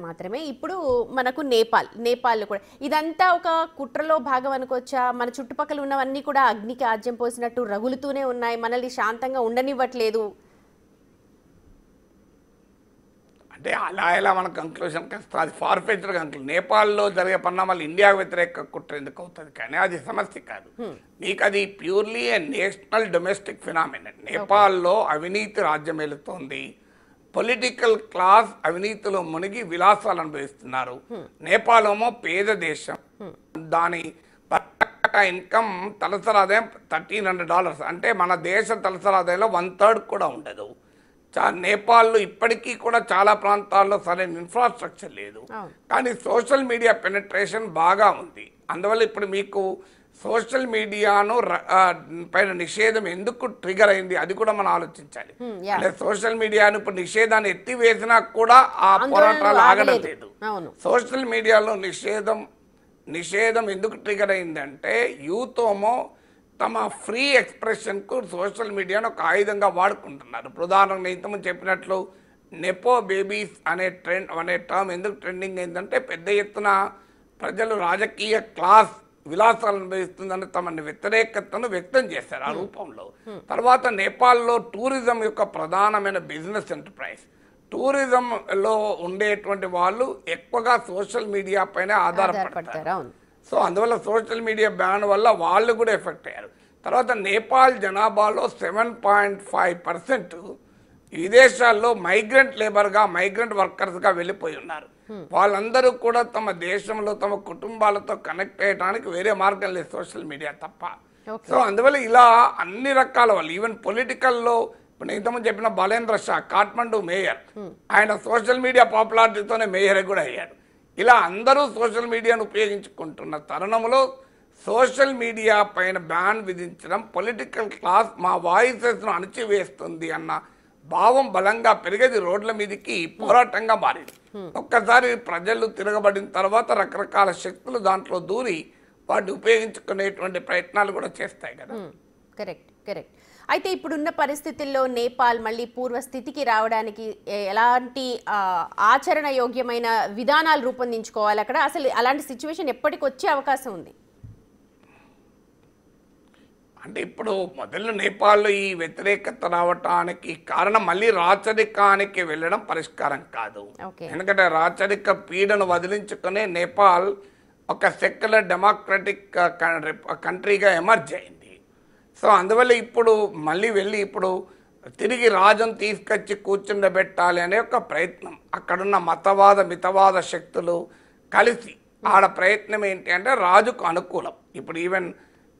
మాత్రమే ఇప్పుడు మనకు నేపాల్ కూడా ఇదంతా ఒక కుట్రలో భాగం అనుకోవచ్చా? మన చుట్టుపక్కల ఉన్నవన్నీ కూడా అగ్నికి ఆజ్యం పోసినట్టు రగులుతూనే ఉన్నాయి, మనల్ని శాంతంగా ఉండనివ్వట్లేదు. అంటే అలా ఎలా మన కంక్లూషన్కి వస్తుంది? అది ఫార్ఫెచ్డ్ కంక్లూజన్. నేపాల్లో జరిగే పరిణామాలు ఇండియాకు వ్యతిరేక కుట్ర ఎందుకు అవుతుంది? కానీ అది సమస్య కాదు. మీకు అది ప్యూర్లీ ఏ నేషనల్ డొమెస్టిక్ ఫినామినన్. నేపాల్లో అవినీతి రాజ్యం వెళుతోంది, పొలిటికల్ క్లాస్ అవినీతిలో మునిగి విలాసాలు అనుభవిస్తున్నారు. నేపాల్ ఏమో పేద దేశం, దాని ఇన్కమ్ తలసరి ఆదాయం $1,300, అంటే మన దేశ తలసరి ఆదాయంలో 1/3 కూడా ఉండదు. నేపాల్లో ఇప్పటికీ కూడా చాలా ప్రాంతాల్లో సరైన ఇన్ఫ్రాస్ట్రక్చర్ లేదు, కానీ సోషల్ మీడియా పెనట్రేషన్ బాగా ఉంది. అందువల్ల ఇప్పుడు మీకు సోషల్ మీడియాను పైన నిషేధం ఎందుకు ట్రిగర్ అయింది అది కూడా మనం ఆలోచించాలి. అంటే సోషల్ మీడియాను ఇప్పుడు నిషేధాన్ని ఎత్తివేసినా కూడా ఆ పోరాటాలు ఆగడం లేదు. సోషల్ మీడియాలో నిషేధం ఎందుకు ట్రిగర్ అయిందంటే యూత్ ఏమో తమ ఫ్రీ ఎక్స్ప్రెషన్కు సోషల్ మీడియాను ఒక ఆయుధంగా వాడుకుంటున్నారు. ఉదాహరణకు ఇంతకుముందు చెప్పినట్లు నెపో బేబీస్ అనే టర్మ్ ఎందుకు ట్రెండింగ్ అయిందంటే పెద్ద ఎత్తున ప్రజలు రాజకీయ క్లాస్ విలాసాలు అనుభవిస్తుందని తమ వ్యతిరేకతను వ్యక్తం చేశారు ఆ రూపంలో. తర్వాత నేపాల్లో టూరిజం యొక్క ప్రధానమైన బిజినెస్ ఎంటర్ప్రైజ్. టూరిజంలో ఉండేటువంటి వాళ్ళు ఎక్కువగా సోషల్ మీడియా పైన ఆధారపడతారు. సో అందువల్ల సోషల్ మీడియా బ్యాన్ వల్ల వాళ్ళు కూడా ఎఫెక్ట్ అయ్యారు. తర్వాత నేపాల్ జనాభాలో 7.5% విదేశాల్లో మైగ్రెంట్ లేబర్గా, మైగ్రెంట్ వర్కర్స్గా వెళ్ళిపోయి ఉన్నారు. వాళ్ళందరూ కూడా తమ దేశంలో తమ కుటుంబాలతో కనెక్ట్ అయ్యడానికి వేరే మార్గం లేదు సోషల్ మీడియా తప్ప. సో అందువల్ల ఇలా అన్ని రకాల వాళ్ళు, ఈవెన్ పొలిటికల్లో ఇప్పుడు ఇంతకుముందు చెప్పిన బలేంద్ర షా కాఠ్మండు మేయర్, ఆయన సోషల్ మీడియా పాపులారిటీతోనే మేయర్ కూడా అయ్యాడు. ఇలా అందరూ సోషల్ మీడియాను ఉపయోగించుకుంటున్న తరుణంలో సోషల్ మీడియా పైన బ్యాన్ విధించడం పొలిటికల్ క్లాస్ మా వాయిసెస్ను అణచివేస్తుంది అన్న భావం బలంగా పెరిగేది రోడ్ల మీదకి పోరాటంగా మారింది. ఒక్కసారి ప్రజలు తిరగబడిన తర్వాత రకరకాల శక్తులు దాంట్లో దూరి వాటిని ఉపయోగించుకునేటువంటి ప్రయత్నాలు కూడా చేస్తాయి కదా. కరెక్ట్. అయితే ఇప్పుడున్న పరిస్థితుల్లో నేపాల్ మళ్ళీ పూర్వస్థితికి రావడానికి ఎలాంటి ఆచరణ యోగ్యమైన విధానాలు రూపొందించుకోవాలి? అక్కడ అసలు అలాంటి సిచ్యువేషన్ ఎప్పటికి వచ్చే అవకాశం ఉంది? అంటే ఇప్పుడు మొదలు నేపాల్లో ఈ వ్యతిరేకత రావటానికి కారణం మళ్ళీ రాచరికానికి వెళ్ళడం పరిష్కారం కాదు. ఎందుకంటే రాచరిక పీడను వదిలించుకునే నేపాల్ ఒక సెక్యులర్ డెమోక్రటిక్ కంట్రీగా ఎమర్జ్ అయింది. సో అందువల్ల ఇప్పుడు మళ్ళీ వెళ్ళి ఇప్పుడు తిరిగి రాజును తీసుకొచ్చి కూర్చుండబెట్టాలి అనే ఒక ప్రయత్నం, అక్కడున్న మితవాద శక్తులు కలిసి ఆడ ప్రయత్నం ఏంటి అంటే రాజుకు అనుకూలం. ఇప్పుడు ఈవెన్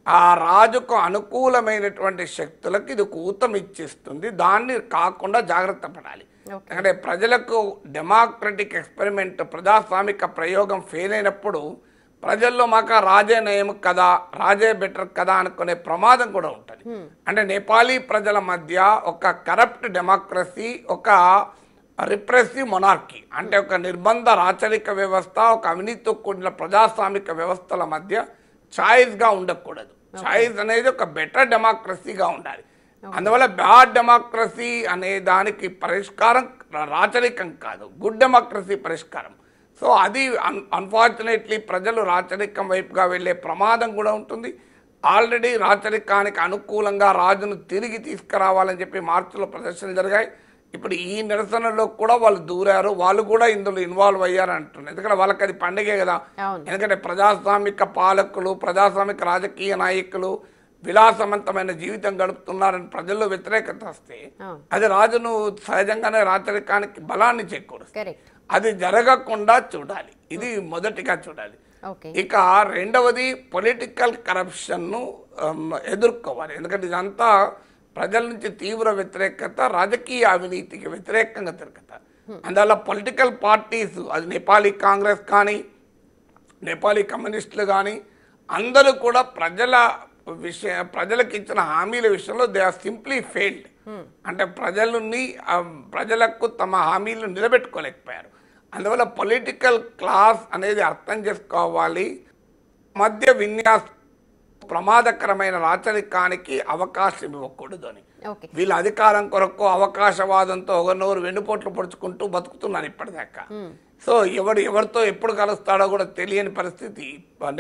ఆ రాజుకు అనుకూలమైనటువంటి శక్తులకు ఇది ఊతం ఇచ్చిస్తుంది. దాన్ని కాకుండా జాగ్రత్త పడాలి. అంటే ప్రజలకు డెమోక్రటిక్ ఎక్స్పెరిమెంట్, ప్రజాస్వామిక ప్రయోగం ఫెయిల్ అయినప్పుడు ప్రజల్లో మాకు రాజే నయం కదా, రాజే బెటర్ కదా అనుకునే ప్రమాదం కూడా ఉంటుంది. అంటే నేపాలీ ప్రజల మధ్య ఒక కరప్ట్ డెమోక్రసీ, ఒక రిప్రెసివ్ మొనార్కీ, అంటే ఒక నిర్బంధ రాచరిక వ్యవస్థ, ఒక అవినీతితో కూడిన ప్రజాస్వామిక వ్యవస్థల మధ్య ఛాయిస్గా ఉండకూడదు. ఛాయిస్ అనేది ఒక బెటర్ డెమోక్రసీగా ఉండాలి. అందువల్ల బ్యాడ్ డెమోక్రసీ అనే దానికి పరిష్కారం రాచరికం కాదు, గుడ్ డెమోక్రసీ పరిష్కారం. సో అది అన్ఫార్చునేట్లీ ప్రజలు రాచరికం వైపుగా వెళ్ళే ప్రమాదం కూడా ఉంటుంది. ఆల్రెడీ రాచరికానికి అనుకూలంగా రాజును తిరిగి తీసుకురావాలని చెప్పి మార్చిలో ప్రదర్శనలు జరిగాయి. ఇప్పుడు ఈ నిరసనలో కూడా వాళ్ళు దూరారు, వాళ్ళు కూడా ఇందులో ఇన్వాల్వ్ అయ్యారు అంటున్నారు. ఎందుకంటే వాళ్ళకి అది పండుగే కదా. ఎందుకంటే ప్రజాస్వామిక పాలకులు, ప్రజాస్వామిక రాజకీయ నాయకులు విలాసవంతమైన జీవితం గడుపుతున్నారని ప్రజల్లో వ్యతిరేకత వస్తే అది రాజును సహజంగానే రాచరికానికి బలాన్ని చేకూరుస్తుంది. అది జరగకుండా చూడాలి, ఇది మొదటిగా చూడాలి. ఇక రెండవది పొలిటికల్ కరప్షన్ను ఎదుర్కోవాలి. ఎందుకంటే ఇదంతా ప్రజల నుంచి తీవ్ర వ్యతిరేకత, రాజకీయ అవినీతికి వ్యతిరేకంగా తిరుగుతారు. అందువల్ల పొలిటికల్ పార్టీస్, అది నేపాలీ కాంగ్రెస్ కానీ నేపాలీ కమ్యూనిస్టులు కానీ అందరూ కూడా ప్రజలకు ఇచ్చిన హామీల విషయంలో దే ఆర్ సింప్లీ ఫెయిల్డ్. అంటే ప్రజలకు తమ హామీలను నిలబెట్టుకోలేకపోయారు. అందువల్ల పొలిటికల్ క్లాస్ అనేది అర్థం చేసుకోవాలి. మధ్య విన్యాస ప్రమాదకరమైన రాచరికానికి అవకాశం ఇవ్వకూడదు అని. వీళ్ళ అధికారం కొరకు అవకాశవాదంతో ఒకరినొకరు వెన్నుపోట్లు పొడుచుకుంటూ బతుకుతున్నారు ఇప్పటిదాకా. సో ఎవరితో ఎప్పుడు కలుస్తాడో కూడా తెలియని పరిస్థితి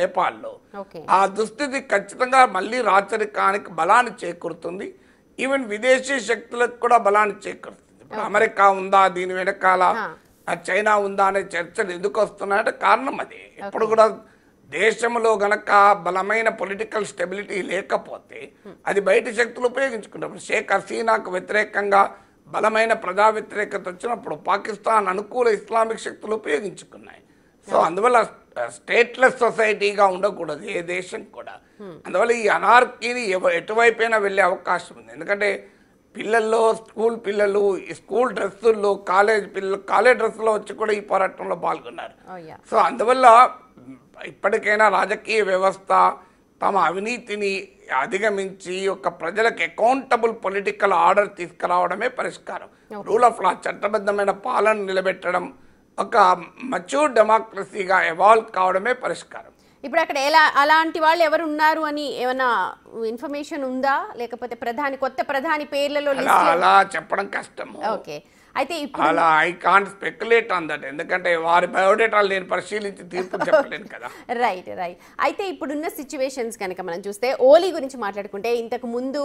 నేపాల్లో. ఓకే. ఆ దుస్థితి ఖచ్చితంగా మళ్ళీ రాచరికానికి బలాన్ని చేకూరుతుంది. ఈవెన్ విదేశీ శక్తులకు కూడా బలాన్ని చేకూరుతుంది. ఇప్పుడు అమెరికా ఉందా దీని వెనకాల, చైనా ఉందా అనే చర్చలు ఎందుకు వస్తున్నాయంటే కారణం అదే. ఎప్పుడు కూడా దేశంలో గనక బలమైన పొలిటికల్ స్టెబిలిటీ లేకపోతే అది బయట శక్తులు ఉపయోగించుకుంటారు. షేక్ హసీనాకు వ్యతిరేకంగా బలమైన ప్రజా వ్యతిరేకత వచ్చినప్పుడు పాకిస్తాన్ అనుకూల ఇస్లామిక్ శక్తులు ఉపయోగించుకున్నాయి. సో అందువల్ల స్టేట్లెస్ సొసైటీగా ఉండకూడదు ఏ దేశం కూడా. అందువల్ల ఈ అనార్కీని ఎటువైపైనా వెళ్ళే అవకాశం ఉంది. ఎందుకంటే పిల్లల్లో స్కూల్ పిల్లలు ఈ స్కూల్ డ్రెస్సుల్లో కాలేజ్ పిల్లలు కాలేజ్ డ్రెస్సులో వచ్చి కూడా ఈ పోరాటంలో పాల్గొన్నారు. సో అందువల్ల ఇప్పటికైనా రాజకీయ వ్యవస్థ తమ అవినీతిని అధిగమించి ఒక ప్రజలకు అకౌంటబుల్ పొలిటికల్ ఆర్డర్ తీసుకురావడమే పరిష్కారం. రూల్ ఆఫ్ లా, చట్టబద్ధమైన పాలన నిలబెట్టడం, ఒక మచ్యూర్ డెమోక్రసీగా ఎవాల్వ్ కావడమే పరిష్కారం. ఇప్పుడు అక్కడ అలాంటి వాళ్ళు ఎవరు ఉన్నారు అని ఏమైనా ఇన్ఫర్మేషన్ ఉందా, లేకపోతే కొత్త ప్రధాని పేర్లలో అలా చెప్పడం కష్టం. ఓకే. అయితే అలా I can't speculate on that, ఎందుకంటే వారి బయోడేటాలు నేను పరిశీలించి తీర్పు చెప్పలేను కదా. రైట్. అయితే ఇప్పుడున్న సిచ్యువేషన్స్ కనుక మనం చూస్తే ఓలీ గురించి మాట్లాడుకుంటే, ఇంతకు ముందు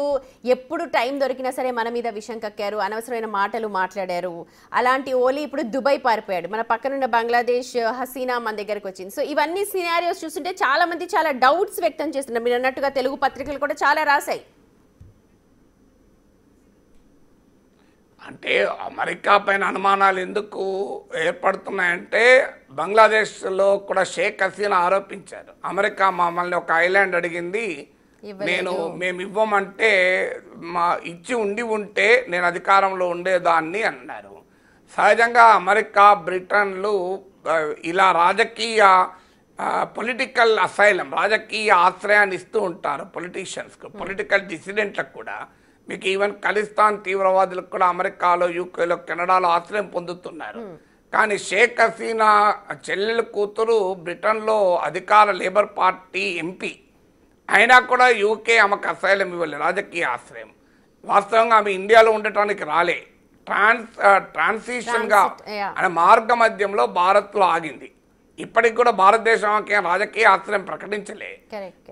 ఎప్పుడు టైం దొరికినా సరే మన మీద విషం కక్కారు, అనవసరమైన మాటలు మాట్లాడారు. అలాంటి ఓలీ ఇప్పుడు దుబాయ్ పారిపోయాడు. మన పక్కనున్న బంగ్లాదేశ్ హసీనా మన దగ్గరకు వచ్చింది. సో ఇవన్నీ సినారియోస్ చూస్తుంటే చాలా మంది చాలా డౌట్స్ వ్యక్తం చేస్తున్నారు. మీరు అన్నట్టుగా తెలుగు పత్రికలు కూడా చాలా రాశాయి. అంటే అమెరికా పైన అనుమానాలు ఎందుకు ఏర్పడుతున్నాయంటే, బంగ్లాదేశ్లో కూడా షేక్ హసీనా ఆరోపించారు, అమెరికా మమ్మల్ని ఒక ఐలాండ్ అడిగింది, మేము ఇవ్వమంటే ఇచ్చి ఉంటే నేను అధికారంలో ఉండేదాన్ని అన్నారు. సహజంగా అమెరికా బ్రిటన్లు ఇలా రాజకీయ పొలిటికల్ అసైలం, రాజకీయ ఆశ్రయాన్ని ఇస్తూ ఉంటారు పొలిటీషియన్స్కు, పొలిటికల్ డిసిడెంట్లకు కూడా. మీకు ఈవెన్ ఖలిస్తాన్ తీవ్రవాదులకు కూడా అమెరికాలో, యూకేలో, కెనడాలో ఆశ్రయం పొందుతున్నారు. కానీ షేక్ హసీనా చెల్లెల కూతురు బ్రిటన్లో అధికార లేబర్ పార్టీ ఎంపీ అయినా కూడా యూకే ఆమెకు అసైలం ఇవ్వలేదు, రాజకీయ ఆశ్రయం. వాస్తవంగా ఆమె ఇండియాలో ఉండటానికి రాలే, ట్రాన్సిషన్గా అనే మార్గ మధ్యంలో భారత్లో ఆగింది. ఇప్పటికి కూడా భారతదేశం రాజకీయ ఆశ్రయం ప్రకటించలే.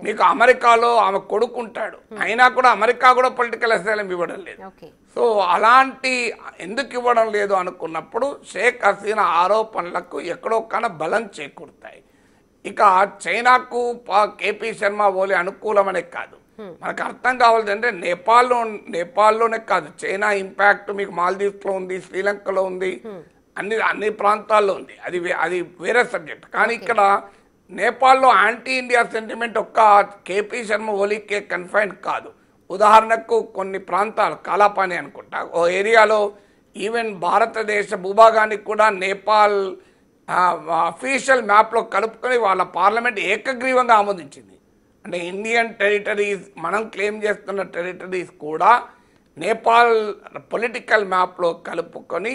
మీకు అమెరికాలో ఆమె కొడుకుంటాడు, అయినా కూడా అమెరికా కూడా పొలిటికల్ అసైలం ఇవ్వడం లేదు. సో అలాంటి ఎందుకు ఇవ్వడం లేదు అనుకున్నప్పుడు షేక్ హసీనా ఆరోపణలకు ఎక్కడో కన్నా బలం చేకూరుతాయి. ఇక చైనాకు కేపీ శర్మ ఓలీ అనుకూలమనే కాదు, మనకు అర్థం కావాలంటే నేపాల్లోనే కాదు, చైనా ఇంపాక్ట్ మీకు మాల్దీవ్స్లో ఉంది, శ్రీలంకలో ఉంది, అన్ని ప్రాంతాల్లో ఉంది. అది వేరే సబ్జెక్ట్. కానీ ఇక్కడ నేపాల్లో యాంటీ ఇండియా సెంటిమెంట్ ఒక్క కేపీ శర్మ ఓలీకే కన్ఫైన్ కాదు. ఉదాహరణకు కొన్ని ప్రాంతాలు, కాలాపాని అనుకుంటా, ఓ ఏరియాలో ఈవెన్ భారతదేశ భూభాగానికి కూడా నేపాల్ అఫీషియల్ మ్యాప్లో కలుపుకొని వాళ్ళ పార్లమెంట్ ఏకగ్రీవంగా ఆమోదించింది. అంటే ఇండియన్ టెరిటరీస్, మనం క్లెయిమ్ చేస్తున్న టెరిటరీస్ కూడా నేపాల్ పొలిటికల్ మ్యాప్లో కలుపుకొని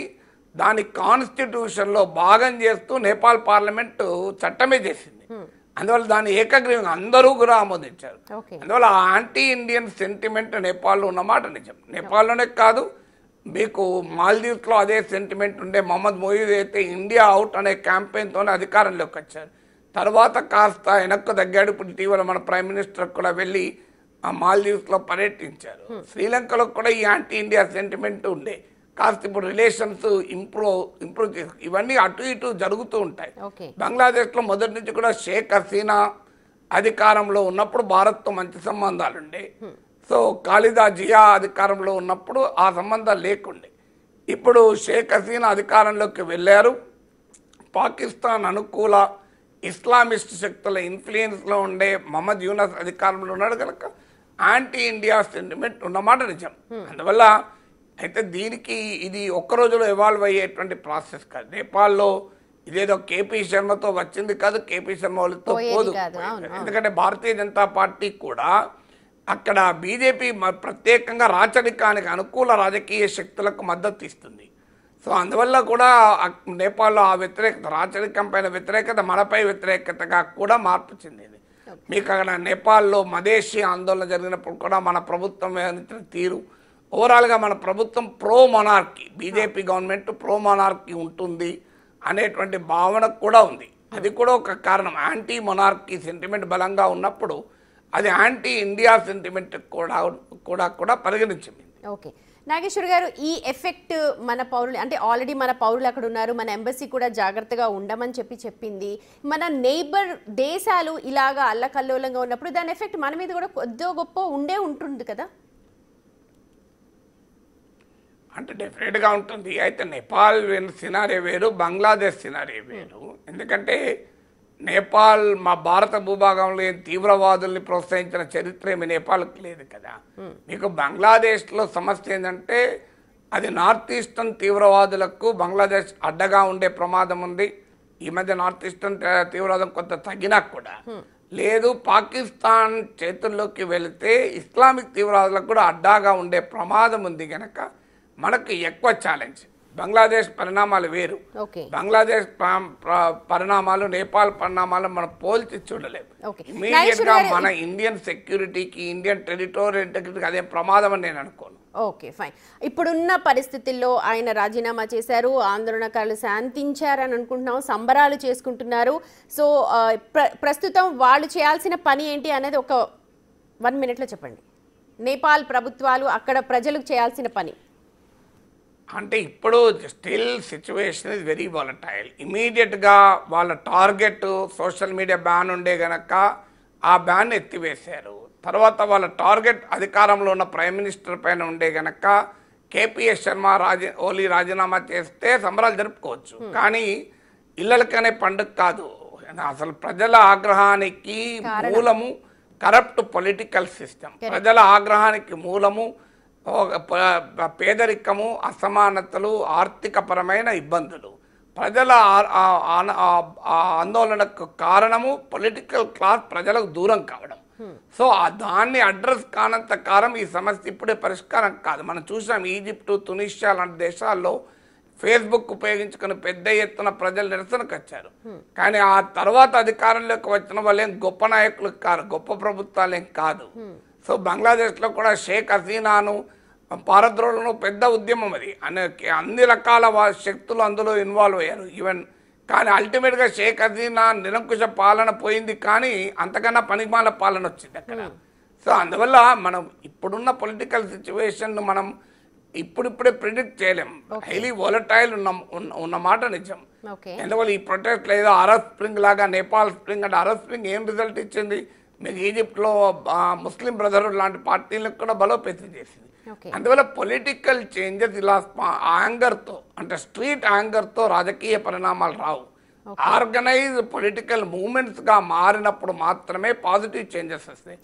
దాని కాన్స్టిట్యూషన్లో భాగం చేస్తూ నేపాల్ పార్లమెంటు చట్టమే చేసింది. అందువల్ల దాన్ని ఏకగ్రీవంగా అందరూ కూడా ఆమోదించారు. అందువల్ల యాంటీ ఇండియన్ సెంటిమెంట్ నేపాల్లో ఉన్నమాట నిజం. నేపాల్లోనే కాదు, మీకు మాల్దీవ్స్లో అదే సెంటిమెంట్ ఉండే. మహమ్మద్ మొయిజ్ అయితే ఇండియా అవుట్ అనే క్యాంపెయిన్తోనే అధికారంలోకి వచ్చారు. తర్వాత కాస్త వెనక్కు తగ్గాడు. ఇప్పుడు ఇటీవల మన ప్రైమ్ మినిస్టర్ కూడా వెళ్ళి మాల్దీవ్స్లో పర్యటించారు. శ్రీలంకలో కూడా ఈ యాంటీ ఇండియా సెంటిమెంట్ ఉండే, కాస్త ఇప్పుడు రిలేషన్స్ ఇంప్రూవ్ చేసి ఇవన్నీ అటు ఇటు జరుగుతూ ఉంటాయి. బంగ్లాదేశ్లో మొదటి నుంచి కూడా షేక్ హసీనా అధికారంలో ఉన్నప్పుడు భారత్తో మంచి సంబంధాలు ఉండే. సో ఖాలిదా జియా అధికారంలో ఉన్నప్పుడు ఆ సంబంధాలు లేకుండే. ఇప్పుడు షేక్ హసీనా అధికారంలోకి వెళ్ళారు. పాకిస్తాన్ అనుకూల ఇస్లామిస్ట్ శక్తుల ఇన్ఫ్లుయెన్స్లో ఉండే మహమ్మద్ యూనస్ అధికారంలో ఉన్నాడు కనుక యాంటీ ఇండియా సెంటిమెంట్ ఉన్నమాట నిజం. అందువల్ల అయితే దీనికి ఇది ఒక్క రోజులో ఎవాల్వ్ అయ్యేటువంటి ప్రాసెస్ కాదు. నేపాల్లో ఇదేదో కేపీ శర్మతో వచ్చింది కాదు, కేపీ శర్మ వాళ్ళతో పోదు. ఎందుకంటే భారతీయ జనతా పార్టీ కూడా అక్కడ బీజేపీ ప్రత్యేకంగా రాచరికానికి అనుకూల రాజకీయ శక్తులకు మద్దతు ఇస్తుంది. సో అందువల్ల కూడా నేపాల్లో ఆ వ్యతిరేకత, రాచరికం పైన వ్యతిరేకత, మనపై వ్యతిరేకతగా కూడా మార్పు చెందింది. మీకు అక్కడ నేపాల్లో మదేశీ ఆందోళన జరిగినప్పుడు కూడా మన ప్రభుత్వం తీరు, ఓవరాల్గా మన ప్రభుత్వం pro monarchy, BJP government pro monarchy ఉంటుంది. అనేటువంటి భావన కూడా ఉంది. అది కూడా ఒక కారణం. యాంటీ మొనార్కీ సెంటిమెంట్ బలంగా ఉన్నప్పుడు అది యాంటీ ఇండియా సెంటిమెంట్ కూడా పరిగణించింది. ఓకే నాగేశ్వర్ గారు, ఈ ఎఫెక్ట్ మన పౌరులు అంటే ఆల్రెడీ మన పౌరులు అక్కడ ఉన్నారు, మన ఎంబసీ కూడా జాగ్రత్తగా ఉండమని చెప్పింది. మన నైబర్ దేశాలు ఇలాగా అల్లకల్లోలంగా ఉన్నప్పుడు దాని ఎఫెక్ట్ మన మీద కూడా కొద్దో గొప్ప ఉంటుంది కదా? అంటే డెఫినెట్గా ఉంటుంది. అయితే నేపాల్ సినారియో వేరు, బంగ్లాదేశ్ సినారియో వేరు. ఎందుకంటే నేపాల్ మా భారత భూభాగంలో తీవ్రవాదుల్ని ప్రోత్సహించిన చరిత్ర ఏమి నేపాల్కి లేదు కదా. మీకు బంగ్లాదేశ్లో సమస్య ఏంటంటే అది నార్త్ ఈస్టర్న్ తీవ్రవాదులకు బంగ్లాదేశ్ అడ్డగా ఉండే ప్రమాదం ఉంది. ఈ మధ్య నార్త్ ఈస్టర్న్ తీవ్రవాదం కొంత తగ్గినా కూడా లేదు. పాకిస్తాన్ చేతుల్లోకి వెళితే ఇస్లామిక్ తీవ్రవాదులకు కూడా అడ్డాగా ఉండే ప్రమాదం ఉంది కనుక మనకు ఎక్కువ ఛాలెంజ్. బంగ్లాదేశ్ పరిణామాలు వేరు. బంగ్లాదేశ్ పరిణామాలు నేపాల్ పరిణామాలు మనం పోల్చి చూడలేము. ఇమీడియట్ గా మన ఇండియన్ సెక్యూరిటీకి ఇండియన్ టెరిటోరియల్ ఇంటిగ్రిటీకి అదే ప్రమాదం అని నేను అనుకోను. Okay fine. ఇప్పుడున్న పరిస్థితుల్లో ఆయన రాజీనామా చేశారు, ఆందోళనకారులు శాంతించారని అనుకుంటున్నాం, సంబరాలు చేసుకుంటున్నారు. సో ప్రస్తుతం వాళ్ళు చేయాల్సిన పని ఏంటి అనేది ఒక 1 minute చెప్పండి. నేపాల్ ప్రభుత్వాలు అక్కడ ప్రజలకు చేయాల్సిన పని అంటే ఇప్పుడు still situation is very volatile. ఇమీడియట్గా వాళ్ళ టార్గెట్ సోషల్ మీడియా బ్యాన్ ఉండే గనక ఆ బ్యాన్ ఎత్తివేశారు. తర్వాత వాళ్ళ టార్గెట్ అధికారంలో ఉన్న ప్రైమ్ మినిస్టర్ పైన ఉండే గనక కేపీఎస్ శర్మ ఓలీ రాజీనామా చేస్తే సంబరాలు జరుపుకోవచ్చు. కానీ ఇళ్ళకనే పండుగ కాదు. అసలు ప్రజల ఆగ్రహానికి మూలము కరప్ట్ పొలిటికల్ సిస్టమ్. ప్రజల ఆగ్రహానికి మూలము పేదరికము, అసమానతలు, ఆర్థికపరమైన ఇబ్బందులు. ప్రజల ఆందోళనకు కారణము పొలిటికల్ క్లాస్ ప్రజలకు దూరం కావడం. సో దాన్ని అడ్రస్ కానంత కాలం ఈ సమస్య ఇప్పుడే పరిష్కారం కాదు. మనం చూసాం ఈజిప్టు, తునిషియా లాంటి దేశాల్లో ఫేస్బుక్ ఉపయోగించుకుని పెద్ద ఎత్తున ప్రజలు నిరసనకు వచ్చారు. కానీ ఆ తర్వాత అధికారంలోకి వచ్చిన వాళ్ళు ఏం గొప్ప నాయకులు కాదు, గొప్ప ప్రభుత్వాలు ఏం కాదు. సో బంగ్లాదేశ్లో కూడా షేక్ హసీనాను పారద్రోలను పెద్ద ఉద్యమం అది. అన్ని రకాల శక్తులు అందులో ఇన్వాల్వ్ అయ్యారు ఈవెన్. కానీ అల్టిమేట్గా షేక్ హసీనా నిరంకుశ పాలన పోయింది, కానీ అంతకన్నా పనిమాల పాలన వచ్చింది అక్కడ. సో అందువల్ల మనం ఇప్పుడున్న పొలిటికల్ సిచ్యువేషన్ మనం ఇప్పుడిప్పుడే ప్రిడిక్ట్ చేయలేం. హైలీ వోలటైల్ ఉన్న మాట నిజం. ఎందువల్ల ఈ ప్రొటెస్ట్ లేదా అరబ్ స్ప్రింగ్ లాగా నేపాల్ స్ప్రింగ్ అంటే అరబ్ స్ప్రింగ్ ఏం రిజల్ట్ ఇచ్చింది? మీకు ఈజిప్ట్లో ముస్లిం బ్రదర్హుడ్ లాంటి పార్టీలకు కూడా బలోపేతం చేసింది. అందువల్ల పొలిటికల్ చేంజెస్ ఇలా యాంగర్తో అంటే స్ట్రీట్ యాంగర్తో రాజకీయ పరిణామాలు రావు. ఆర్గనైజ్ పొలిటికల్ మూవ్మెంట్స్ గా మారినప్పుడు మాత్రమే పాజిటివ్ చేంజెస్ వస్తాయి.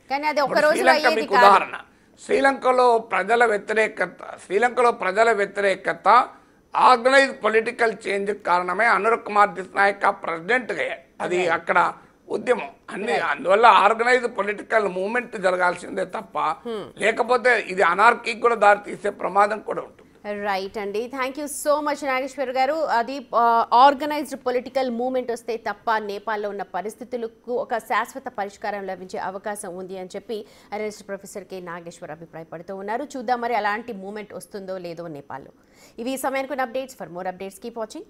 శ్రీలంక మీకు ఉదాహరణ. శ్రీలంకలో ప్రజల వ్యతిరేకత ఆర్గనైజ్ పొలిటికల్ చేంజ్ కారణమే అనుర్ కుమార్ దిస్నాయక్ ప్రెసిడెంట్ అయ్యాడు. అది అక్కడ ఉద్యమం అన్ని. అందువల్ల ఆర్గనైజ్ పొలిటికల్ మూవ్మెంట్ జరగాల్సిందే తప్ప లేకపోతే ఇది అనార్కీకి కూడా దారి తీసే ప్రమాదం కూడా ఉంటుంది. రైట్ అండి, thank you so much Nageshwar గారు. అది ఆర్గనైజ్డ్ పొలిటికల్ మూవ్మెంట్ వస్తే తప్ప నేపాల్లో ఉన్న పరిస్థితులకు ఒక శాశ్వత పరిష్కారం లభించే అవకాశం ఉంది అని చెప్పి రిజిస్టర్ ప్రొఫెసర్ కె నాగేశ్వర్ అభిప్రాయపడుతూ ఉన్నారు. చూద్దాం మరి అలాంటి మూవ్మెంట్ వస్తుందో లేదో నేపాల్లో. ఇవి సమయానికి updates. For more updates keep watching.